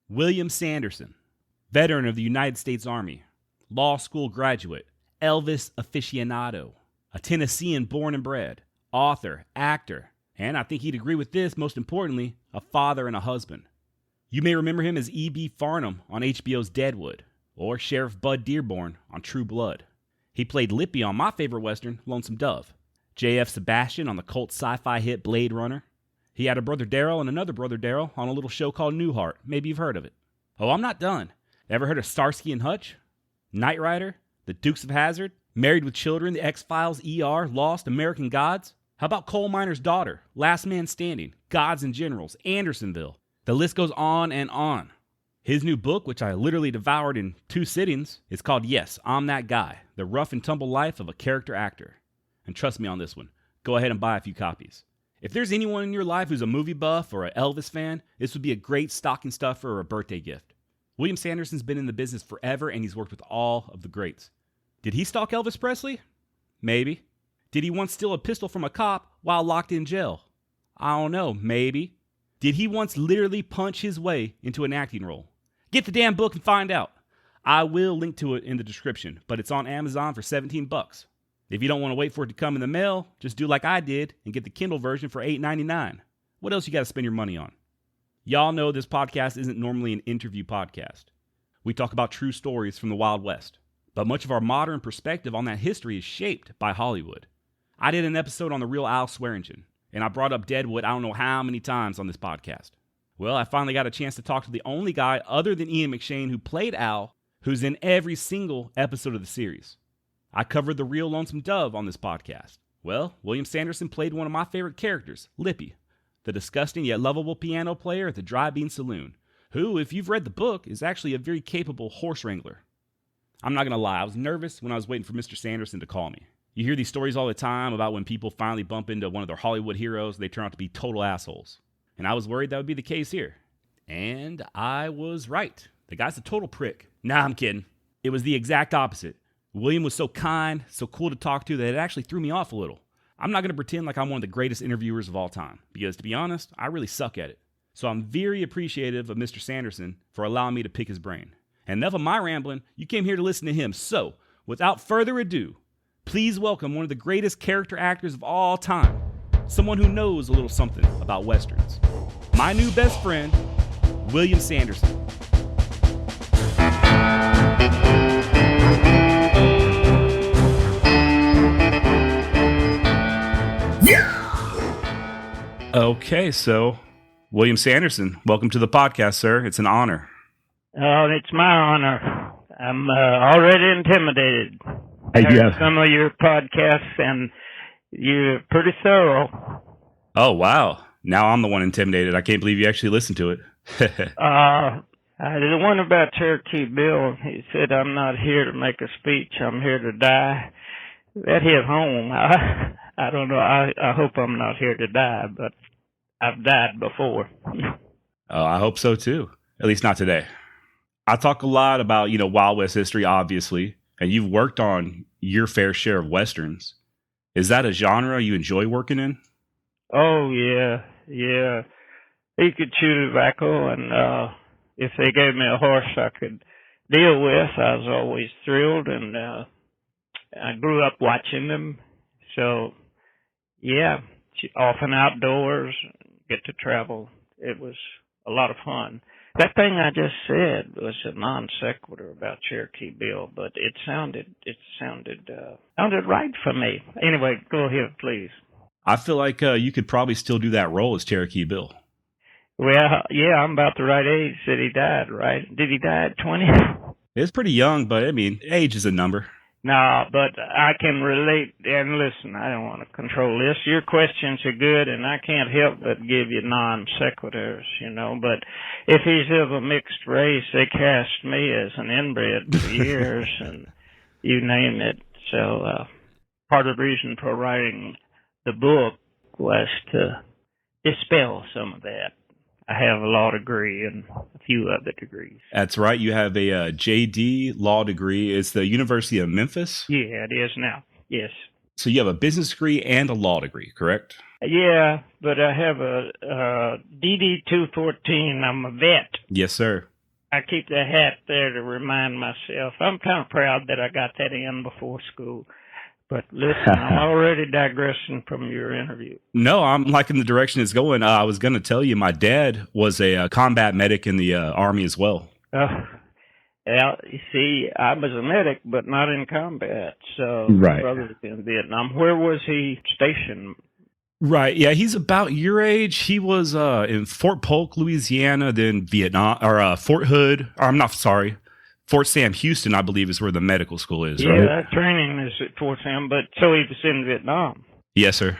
William Sanderson, veteran of the United States Army, law school graduate, Elvis aficionado, a Tennessean born and bred, author, actor, and I think he'd agree with this, most importantly, a father and a husband. You may remember him as E.B. Farnum on HBO's Deadwood, or Sheriff Bud Dearborn on True Blood. He played Lippy on my favorite Western, Lonesome Dove. J.F. Sebastian on the cult sci-fi hit Blade Runner. He had a brother Daryl and another brother Daryl on a little show called Newhart. Maybe you've heard of it. Oh, I'm not done. Ever heard of Starsky and Hutch? Knight Rider? The Dukes of Hazzard? Married with Children? The X-Files? ER? Lost? American Gods? How about Coal Miner's Daughter? Last Man Standing? Gods and Generals? Andersonville? The list goes on and on. His new book, which I literally devoured in 2 sittings, is called Yes, I'm That Guy, The Rough and Tumble Life of a Character Actor. And trust me on this one, go ahead and buy a few copies. If there's anyone in your life who's a movie buff or an Elvis fan, this would be a great stocking stuffer or a birthday gift. William Sanderson's been in the business forever and he's worked with all of the greats. Did he stalk Elvis Presley? Maybe. Did he once steal a pistol from a cop while locked in jail? I don't know, maybe. Did he once literally punch his way into an acting role? Get the damn book and find out. I will link to it in the description, but it's on Amazon for $17. If you don't want to wait for it to come in the mail, just do like I did and get the Kindle version for $8.99. What else you got to spend your money on? Y'all know this podcast isn't normally an interview podcast. We talk about true stories from the Wild West, but much of our modern perspective on that history is shaped by Hollywood. I did an episode on the real Al Swearingen, and I brought up Deadwood I don't know how many times on this podcast. Well, I finally got a chance to talk to the only guy other than Ian McShane who played Al, who's in every single episode of the series. I covered the real Lonesome Dove on this podcast. Well, William Sanderson played one of my favorite characters, Lippy, the disgusting yet lovable piano player at the Dry Bean Saloon, who, if you've read the book, is actually a very capable horse wrangler. I'm not going to lie, I was nervous when I was waiting for Mr. Sanderson to call me. You hear these stories all the time about when people finally bump into one of their Hollywood heroes, they turn out to be total assholes. And I was worried that would be the case here. And I was right. The guy's a total prick. Nah, I'm kidding. It was the exact opposite. William was so kind, so cool to talk to that it actually threw me off a little. I'm not going to pretend like I'm one of the greatest interviewers of all time, because to be honest, I really suck at it. So I'm very appreciative of Mr. Sanderson for allowing me to pick his brain. And enough of my rambling, you came here to listen to him. So, without further ado, please welcome one of the greatest character actors of all time, someone who knows a little something about Westerns. My new best friend, William Sanderson. Okay, so William Sanderson, welcome to the podcast, sir. It's an honor. Oh, it's my honor. I'm already intimidated. I heard some of your podcasts, and you're pretty thorough. Oh, wow. Now I'm the one intimidated. I can't believe you actually listened to it. The one about Cherokee Bill, he said, I'm not here to make a speech. I'm here to die. That hit home. I don't know. I hope I'm not here to die, but I've died before. Oh, I hope so, too. At least not today. I talk a lot about, Wild West history, obviously, and you've worked on your fair share of Westerns. Is that a genre you enjoy working in? Oh, yeah. He could chew tobacco, and if they gave me a horse I could deal with, I was always thrilled, and I grew up watching them. So, yeah, often outdoors, get to travel. It was a lot of fun. That thing I just said was a non sequitur about Cherokee Bill, but it sounded right for me. Anyway, go ahead, please. I feel like you could probably still do that role as Cherokee Bill. Well, yeah, I'm about the right age that he died, right? Did he die at 20? It's pretty young, but age is a number. No, but I can relate, and listen, I don't want to control this. Your questions are good, and I can't help but give you non sequiturs, but if he's of a mixed race, they cast me as an inbred for years, and you name it. So part of the reason for writing the book was to dispel some of that. I have a law degree and a few other degrees. That's right. You have a JD law degree. It's the University of Memphis? Yeah, it is now. Yes. So you have a business degree and a law degree, correct? Yeah, but I have a DD 214. I'm a vet. Yes, sir. I keep the hat there to remind myself. I'm kind of proud that I got that in before school. But listen, I'm already digressing from your interview. No, I'm liking the direction it's going. I was going to tell you, my dad was a combat medic in the Army as well. Well, you see, I was a medic, but not in combat. So Right. my brother was in Vietnam. Where was he stationed? Right. Yeah, he's about your age. He was in Fort Polk, Louisiana, then Vietnam, or Fort Hood. Or, I'm not sorry. Fort Sam Houston, I believe, is where the medical school is, Yeah, right? that training is at Fort Sam, but so he was in Vietnam. Yes, sir.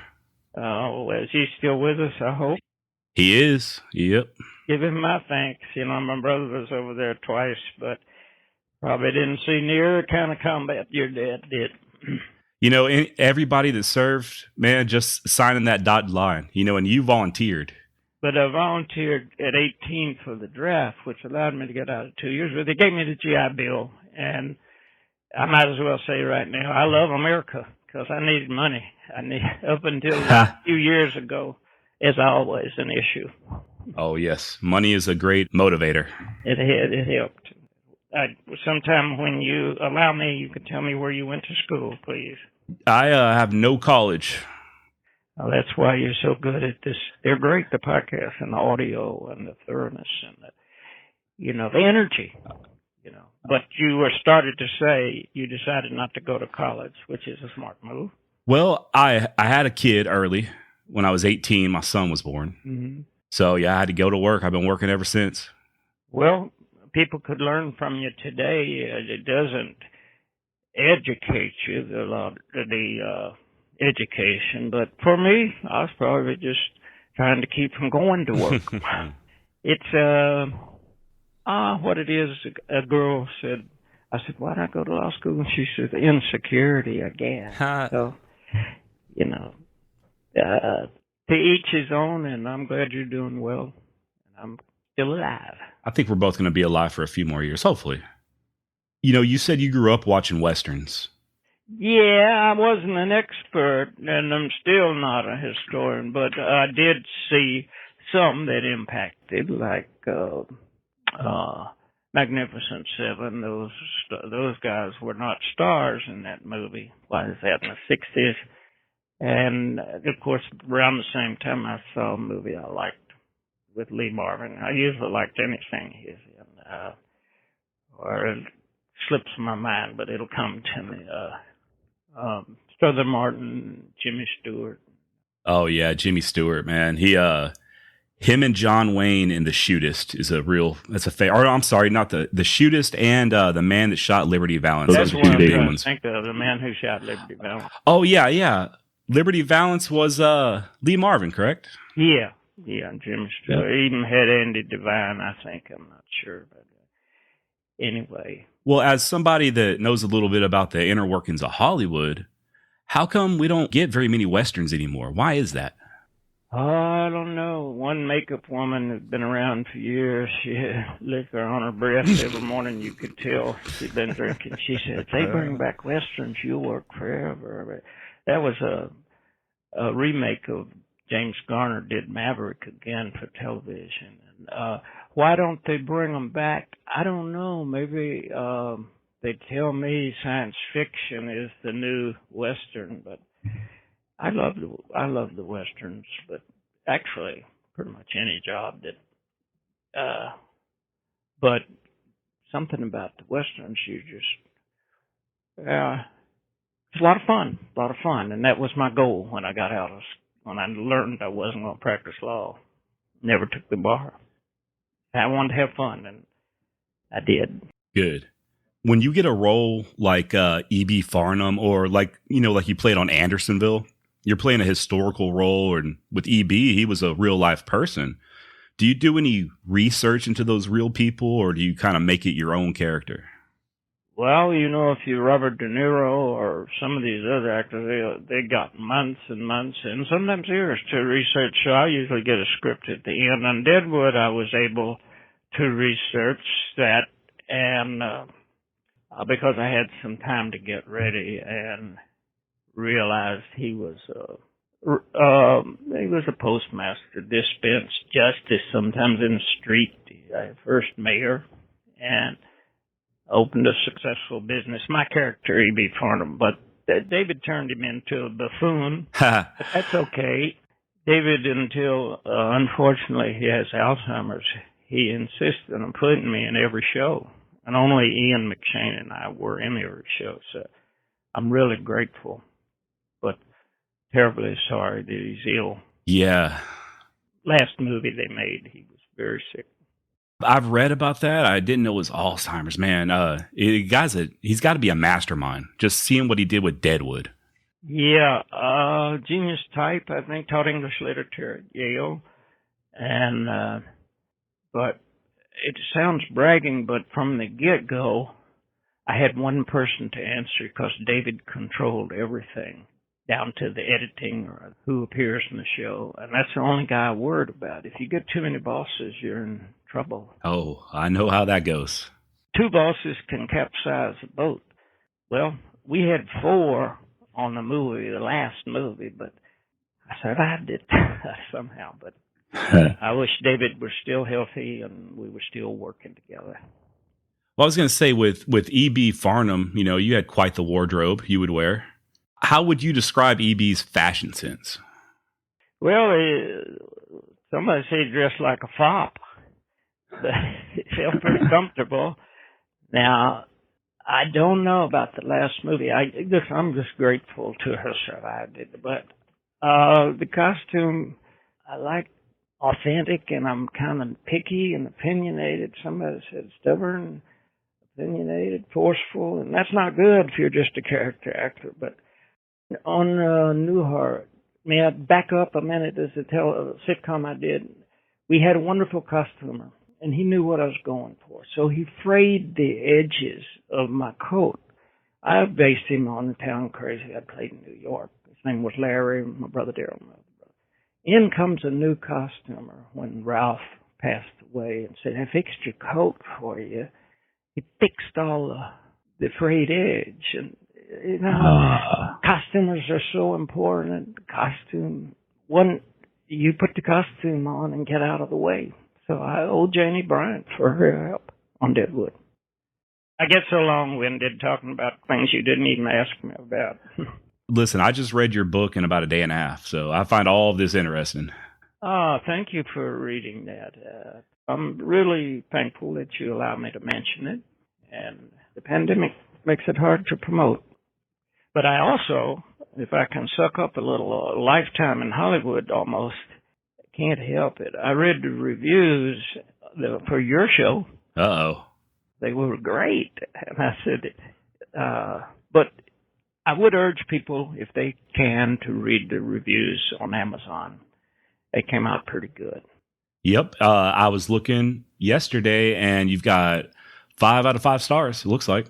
Oh, is he still with us, I hope? He is. Yep. Give him my thanks. You know, my brother was over there twice, but probably didn't see near the kind of combat your dad did. You know, everybody that served, man, just signing that dotted line, you know, and you volunteered. But I volunteered at 18 for the draft, which allowed me to get out of 2 years. But they gave me the GI Bill, and I might as well say right now, I love America because I needed money. Up until a few years ago, it's always an issue. Oh, yes. Money is a great motivator. It helped. Sometime when you allow me, you could tell me where you went to school, please. I have no college. Well, that's why you're so good at this. They're great, the podcast and the audio and the thoroughness and the energy, But you were started to say you decided not to go to college, which is a smart move. Well, I had a kid early. When I was 18, my son was born. Mm-hmm. So, yeah, I had to go to work. I've been working ever since. Well, people could learn from you today. It doesn't educate you, the education. But for me, I was probably just trying to keep from going to work. It's, what it is, a girl said, I said, why did I go to law school? And she said, insecurity, I guess. So, to each his own, and I'm glad you're doing well. And I'm still alive. I think we're both going to be alive for a few more years, hopefully. You know, you said you grew up watching Westerns. Yeah, I wasn't an expert, and I'm still not a historian, but I did see some that impacted, like Magnificent Seven. Those guys were not stars in that movie. Why is that, in the 60s? And, of course, around the same time I saw a movie I liked with Lee Marvin. I usually liked anything he's in, or it slips my mind, but it'll come to me. Strother Martin, Jimmy Stewart. Oh, yeah, Jimmy Stewart, man. Him and John Wayne in The Shootist is I'm sorry, not The Shootist and The Man That Shot Liberty Valance. That's Those one are I'm two big trying ones. to think of, The Man Who Shot Liberty Valance. Oh, yeah. Liberty Valance was Lee Marvin, correct? Yeah, Jimmy Stewart. Yep. Even had Andy Devine, I think. I'm not sure, but anyway. Well, as somebody that knows a little bit about the inner workings of Hollywood, how come we don't get very many Westerns anymore? Why is that? I don't know. One makeup woman has been around for years. She had liquor on her breath every morning. You could tell she'd been drinking. She said, if they bring back Westerns, you'll work forever. That was a remake of James Garner did Maverick again for television. And why don't they bring them back? I don't know. Maybe they tell me science fiction is the new Western, but I love the Westerns, but actually pretty much any job that but something about the Westerns it's a lot of fun, and that was my goal when I got out of when I learned I wasn't going to practice law. Never took the bar. I wanted to have fun, and I did. Good. When you get a role like E.B. Farnum, or like you played on Andersonville, you're playing a historical role, and with E.B., he was a real life person. Do you do any research into those real people, or do you kind of make it your own character? Well, if you're Robert De Niro or some of these other actors, they got months and months and sometimes years to research. So I usually get a script at the end. On Deadwood, I was able to research that, and because I had some time to get ready and realized he was a postmaster, dispensed justice sometimes in the street, first mayor. and opened a successful business. My character, E.B. Farnum, but David turned him into a buffoon. But that's okay. David, until unfortunately he has Alzheimer's, he insisted on putting me in every show. And only Ian McShane and I were in every show. So I'm really grateful, but terribly sorry that he's ill. Yeah. Last movie they made, he was very sick. I've read about that. I didn't know it was Alzheimer's, man. He's got to be a mastermind. Just seeing what he did with Deadwood. Yeah, genius type. I think taught English literature at Yale, and but it sounds bragging. But from the get-go, I had one person to answer because David controlled everything, down to the editing or who appears in the show, and that's the only guy I worried about. If you get too many bosses, you're in trouble. Oh, I know how that goes. 2 bosses can capsize a boat. Well, we had 4 on the movie, the last movie, but I survived it somehow. But I wish David was still healthy and we were still working together. Well, I was going to say with E.B. Farnum, you had quite the wardrobe you would wear. How would you describe E.B.'s fashion sense? Well, somebody say he dressed like a fop. It felt pretty comfortable. Now, I don't know about the last movie. I'm just grateful to her survived it. But the costume, I like authentic, and I'm kind of picky and opinionated. Somebody said stubborn, opinionated, forceful, and that's not good if you're just a character actor. But on Newhart, may I back up a minute? There's a sitcom I did. We had a wonderful costumer, and he knew what I was going for. So he frayed the edges of my coat. I based him on the town crazy I played in New York. His name was Larry, my brother Daryl. In comes a new costumer when Ralph passed away and said, I fixed your coat for you. He fixed all the frayed edge. And, costumers are so important. You put the costume on and get out of the way. So I owe Janie Bryant for her help on Deadwood. I get so long-winded talking about things you didn't even ask me about. Listen, I just read your book in about a day and a half, so I find all of this interesting. Oh, thank you for reading that. I'm really thankful that you allow me to mention it. And the pandemic makes it hard to promote. But I also, if I can suck up a little lifetime in Hollywood almost, can't help it. I read the reviews for your show. Uh-oh. They were great. And I said, but I would urge people, if they can, to read the reviews on Amazon. They came out pretty good. Yep. I was looking yesterday, and you've got 5 out of 5 stars, it looks like.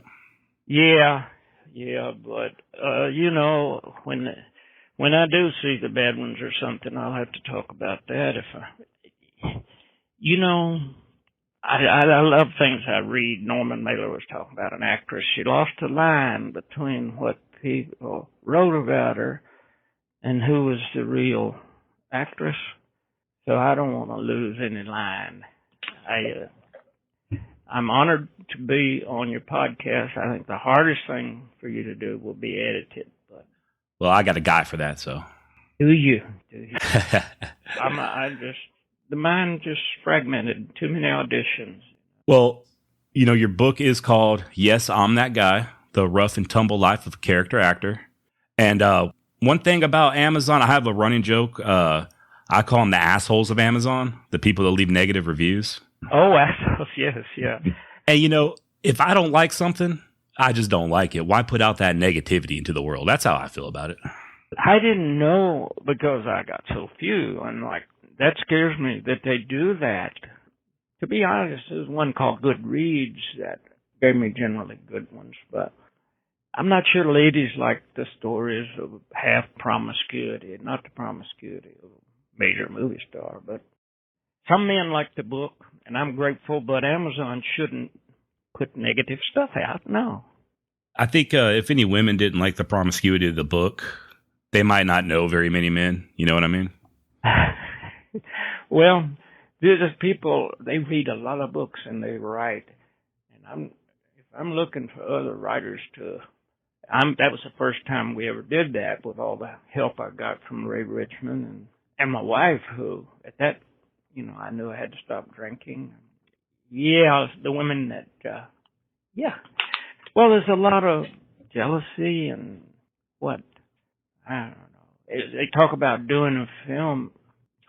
Yeah, but, when I do see the bad ones or something, I'll have to talk about that. I love things I read. Norman Mailer was talking about an actress. She lost a line between what people wrote about her and who was the real actress. So I don't want to lose any line. I'm honored to be on your podcast. I think the hardest thing for you to do will be edited. Well, I got a guy for that, so. Do you? The mind just fragmented. Too many auditions. Well, your book is called Yes, I'm That Guy, The Rough and Tumble Life of a Character Actor. And one thing about Amazon, I have a running joke. I call them the assholes of Amazon, the people that leave negative reviews. Oh, assholes, yes, yeah. And, if I don't like something, I just don't like it. Why put out that negativity into the world? That's how I feel about it. I didn't know because I got so few. And, that scares me that they do that. To be honest, there's one called Goodreads that gave me generally good ones. But I'm not sure ladies like the stories of half promiscuity, not the promiscuity of a major movie star. But some men like the book, and I'm grateful, but Amazon shouldn't put negative stuff out. No. I think if any women didn't like the promiscuity of the book, they might not know very many men. You know what I mean? Well, there's people, they read a lot of books and they write. if I'm looking for other writers that was the first time we ever did that with all the help I got from Ray Richmond and my wife, who at that, I knew I had to stop drinking. Yeah, the women that, yeah. Well, there's a lot of jealousy and what? I don't know. They talk about doing a film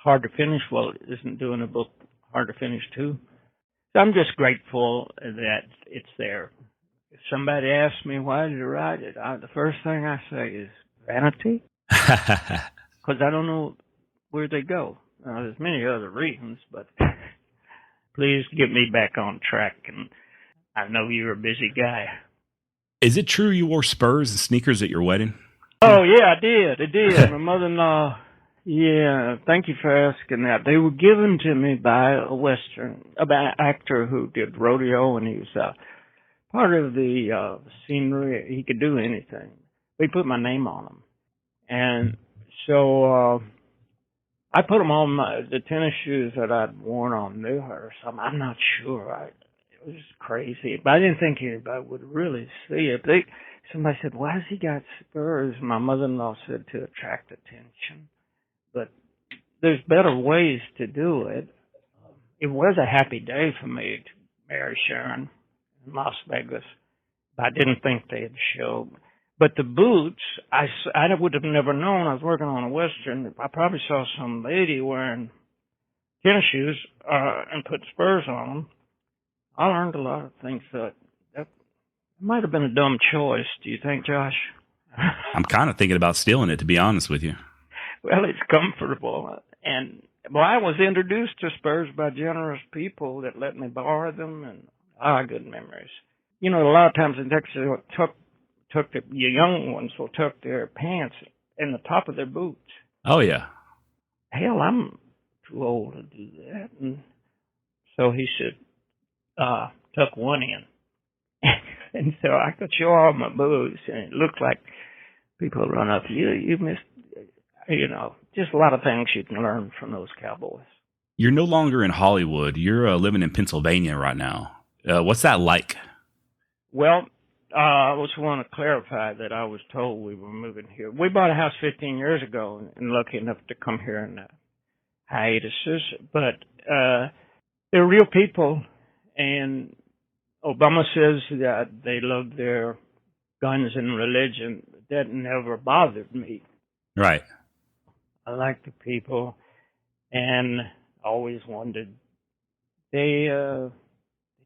hard to finish. Well, isn't doing a book hard to finish too? So I'm just grateful that it's there. If somebody asks me why did you write it, the first thing I say is vanity, because I don't know where they go. There's many other reasons, but please get me back on track. And I know you're a busy guy. Is it true you wore Spurs and sneakers at your wedding? Oh yeah, I did. My mother-in-law. Yeah, thank you for asking that. They were given to me by an actor who did rodeo, and he was part of the scenery. He could do anything. They put my name on them. And so I put them on the tennis shoes that I'd worn on Newhart or something. I'm not sure. It was crazy. But I didn't think anybody would really see it. Somebody said, why has he got Spurs? My mother-in-law said to attract attention. But there's better ways to do it. It was a happy day for me to marry Sharon in Las Vegas. I didn't think they'd show. But the boots, I would have never known. I was working on a Western. I probably saw some lady wearing tennis shoes and put Spurs on them. I learned a lot of things that might have been a dumb choice. Do you think, Josh? I'm kind of thinking about stealing it, to be honest with you. Well, it's comfortable. And, I was introduced to Spurs by generous people that let me borrow them, and good memories. A lot of times in Texas, the young ones will tuck their pants in the top of their boots. Oh, yeah. Hell, I'm too old to do that. And so he said, tuck one in. And so I could show all my boots, and it looked like people would run up, you missed, just a lot of things you can learn from those cowboys. You're no longer in Hollywood. You're living in Pennsylvania right now. What's that like? Well, I just want to clarify that I was told we were moving here. We bought a house 15 years ago and lucky enough to come here in hiatuses. But they're real people, and Obama says that they love their guns and religion. That never bothered me. Right. I like the people, and always wondered. They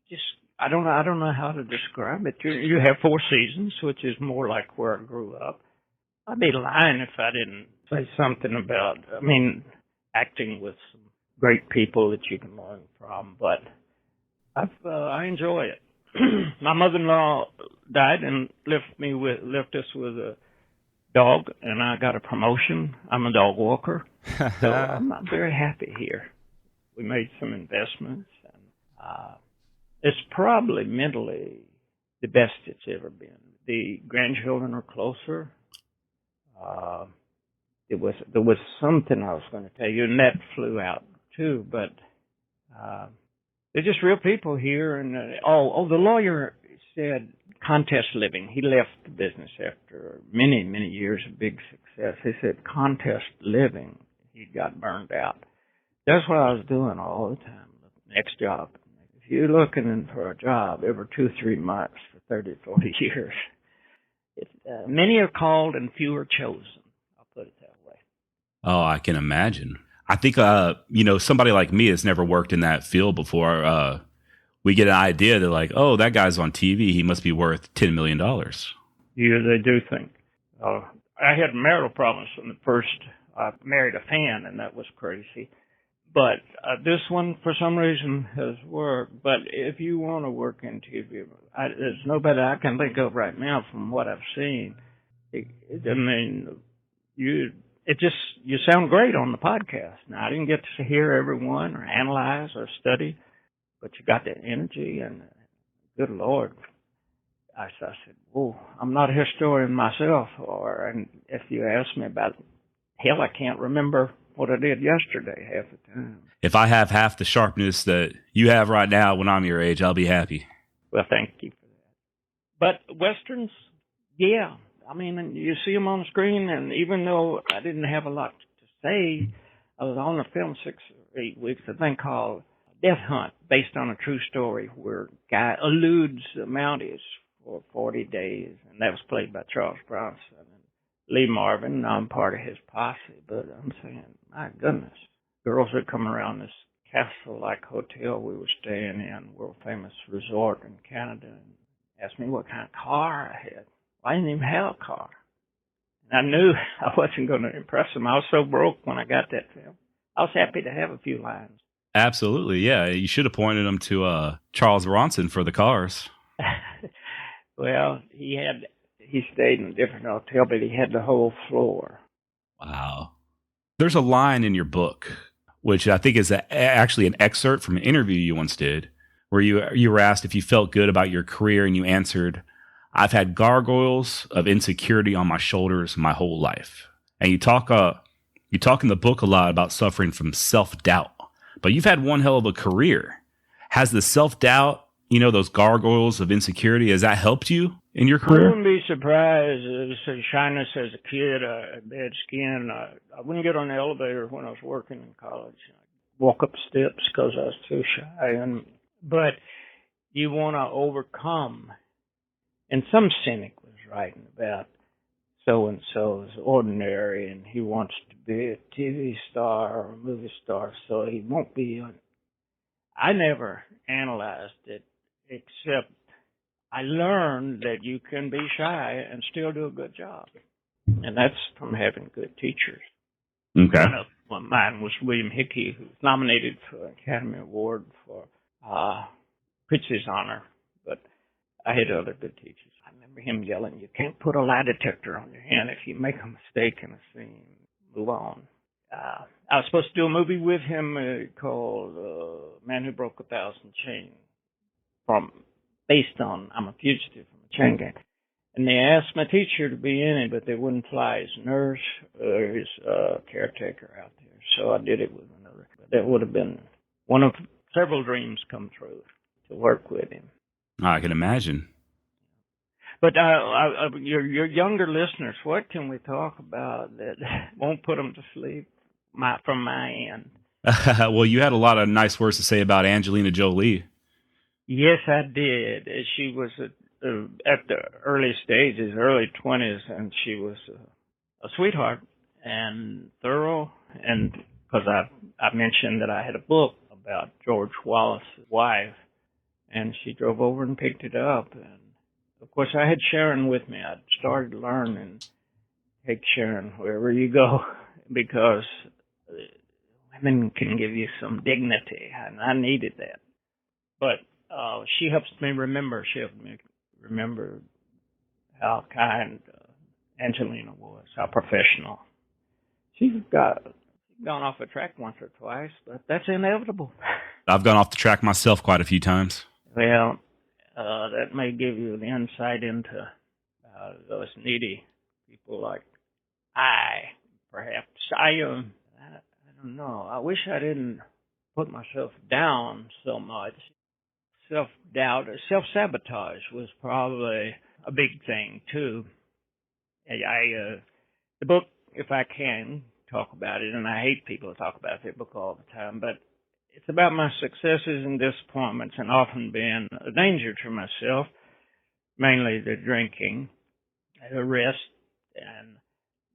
just. I don't know how to describe it. You have 4 seasons, which is more like where I grew up. I'd be lying if I didn't say something about, acting with some great people that you can learn from. But I enjoy it. My mother-in-law died and left us with a dog, and I got a promotion. I'm a dog walker, so I'm very happy here. We made some investments, and it's probably mentally the best it's ever been. The grandchildren are closer. There was something I was going to tell you, and that flew out too. But they're just real people here. And the lawyer said contest living. He left the business after many, many years of big success. He said contest living. He got burned out. That's what I was doing all the time. Next job. If you're looking for a job every 2-3 months for 30, 40 years, many are called and few are chosen. I'll put it that way. Oh, I can imagine. I think, somebody like me has never worked in that field before. We get an idea that like, oh, that guy's on TV. He must be worth $10 million. Yeah, they do think. I had marital problems from the first. I married a fan, and that was crazy. But this one, for some reason, has worked. But if you want to work in TV, there's nobody I can think of right now from what I've seen. You sound great on the podcast. Now, I didn't get to hear everyone or analyze or study, but you got that energy, and good Lord. I said, whoa, I'm not a historian myself, and if you ask me about it, hell, I can't remember what I did yesterday half the time. If I have half the sharpness that you have right now when I'm your age, I'll be happy. Well, thank you for that. But Westerns, yeah. I mean, you see them on the screen, and even though I didn't have a lot to say, I was on the film 6 or 8 weeks, a thing called Death Hunt, based on a true story, where a guy eludes the Mounties for 40 days, and that was played by Charles Bronson and Lee Marvin. I'm part of his posse, but I'm saying, my goodness, girls would come around this castle-like hotel we were staying in, world-famous resort in Canada, and asked me what kind of car I had. I didn't even have a car. And I knew I wasn't going to impress them. I was so broke when I got that film. I was happy to have a few lines. Absolutely, yeah. You should have pointed them to Charles Bronson for the cars. Well, he stayed in a different hotel, but he had the whole floor. Wow. There's a line in your book, which I think is actually an excerpt from an interview you once did, where you were asked if you felt good about your career, and you answered, "I've had gargoyles of insecurity on my shoulders my whole life." And you talk in the book a lot about suffering from self-doubt, but you've had one hell of a career. Has the self-doubt, those gargoyles of insecurity, has that helped you in your career? I wouldn't be surprised. Shyness as a kid, I had bad skin. I wouldn't get on the elevator when I was working in college. I'd walk up steps because I was too shy. But you want to overcome. And some cynic was writing about so-and-so is ordinary and he wants to be a TV star or a movie star, so he won't be. I never analyzed it, except I learned that you can be shy and still do a good job. And that's from having good teachers. Okay. One of mine was William Hickey, who was nominated for an Academy Award for Pritz's Honor, but I had other good teachers. I remember him yelling, "You can't put a lie detector on your hand. If you make a mistake in a scene, move on." I was supposed to do a movie with him called Man Who Broke 1,000 Chains, based on I'm a Fugitive from a Chain Gang. And they asked my teacher to be in it, but they wouldn't fly his nurse or his caretaker out there. So I did it with another. That would have been one of several dreams come true, to work with him. I can imagine. But your younger listeners, what can we talk about that won't put them to sleep from my end? Well, you had a lot of nice words to say about Angelina Jolie. Yes, I did. She was at the early stages, early 20s, and she was a sweetheart and thorough. And because I mentioned that I had a book about George Wallace's wife, and she drove over and picked it up. And of course, I had Sharon with me. I'd started learning, take Sharon wherever you go, because women can give you some dignity, and I needed that. But she helps me remember. She helped me remember how kind Angelina was, how professional. She's gone off the track once or twice, but that's inevitable. I've gone off the track myself quite a few times. Well, that may give you the insight into those needy people like perhaps. I don't know. I wish I didn't put myself down so much. Self-doubt, self-sabotage was probably a big thing, too. The book, if I can talk about it, and I hate people who talk about the book all the time, but it's about my successes and disappointments, and often being a danger to myself, mainly the drinking, the rest.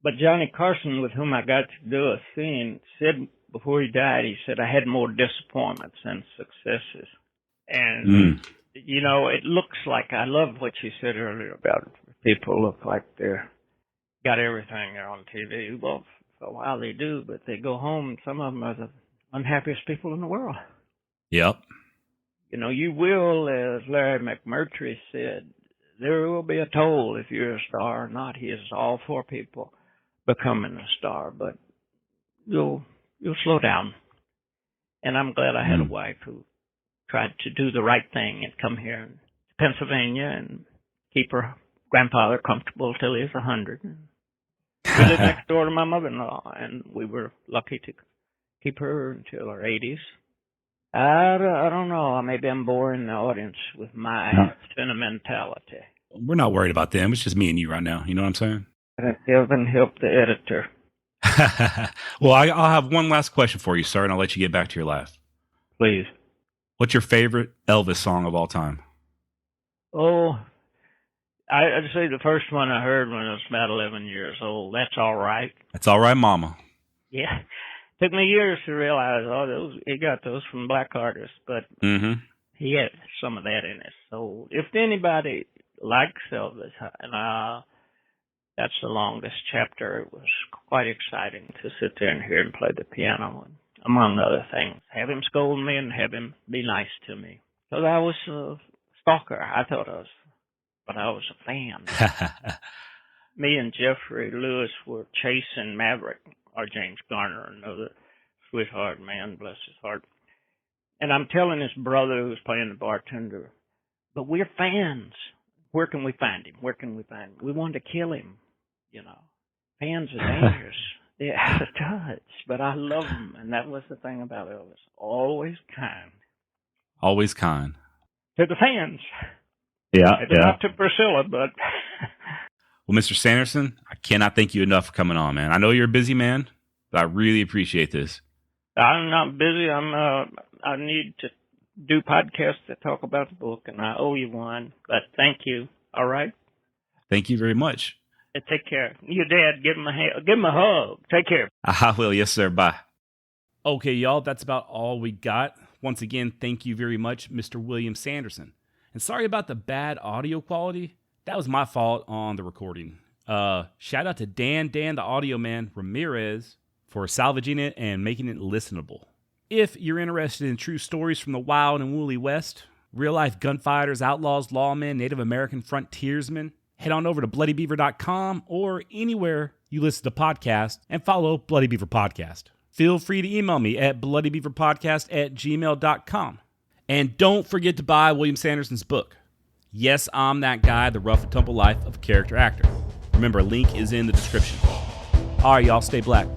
But Johnny Carson, with whom I got to do a scene, said before he died, he said, "I had more disappointments than successes." And, it looks like, I love what you said earlier about people look like they're got everything there on TV. Well, for a while they do, but they go home, and some of them are the unhappiest people in the world. Yep. You will, as Larry McMurtry said, there will be a toll if you're a star or not. He is all for people becoming a star, but you'll slow down. And I'm glad I had a wife who tried to do the right thing and come here to Pennsylvania and keep her grandfather comfortable till he was 100. We lived next door to my mother-in-law, and we were lucky to keep her until her 80s. I don't know. Maybe I'm boring the audience with my sentimentality. We're not worried about them. It's just me and you right now. You know what I'm saying? Heaven help the editor. Well, I'll have one last question for you, sir, and I'll let you get back to your last. Please. What's your favorite Elvis song of all time? Oh, I'd say the first one I heard when I was about 11 years old. That's All Right. That's All Right, Mama. Yeah. Took me years to realize, he got those from black artists, but he had some of that in it. So if anybody likes Elvis, and that's the longest chapter, it was quite exciting to sit there and hear him play the piano, and among other things. Have him scold me and have him be nice to me. Because I was a stalker. I thought I was, but I was a fan. Me and Jeffrey Lewis were chasing Maverick, or James Garner, another sweetheart man, bless his heart. And I'm telling his brother who was playing the bartender, but we're fans. Where can we find him? Where can we find him? We wanted to kill him, you know. Fans are dangerous. They're out of touch, but I love them. And that was the thing about Elvis. Always kind. Always kind. To the fans. Yeah. Not to Priscilla, but... Well, Mr. Sanderson, I cannot thank you enough for coming on, man. I know you're a busy man, but I really appreciate this. I'm not busy. I need to do podcasts that talk about the book, and I owe you one. But thank you. All right? Thank you very much. Take care. Your dad, give him a hug. Take care. I will. Yes, sir. Bye. Okay, y'all, that's about all we got. Once again, thank you very much, Mr. William Sanderson. And sorry about the bad audio quality. That was my fault on the recording. Shout out to Dan, the audio man, Ramirez, for salvaging it and making it listenable. If you're interested in true stories from the wild and woolly West, real-life gunfighters, outlaws, lawmen, Native American frontiersmen, head on over to bloodybeaver.com or anywhere you listen to podcasts and follow Bloody Beaver Podcast. Feel free to email me at bloodybeaverpodcast@gmail.com. And don't forget to buy William Sanderson's book, Yes, I'm That Guy, The Rough and Tumble Life of a Character Actor. Remember, a link is in the description. All right, y'all, stay black.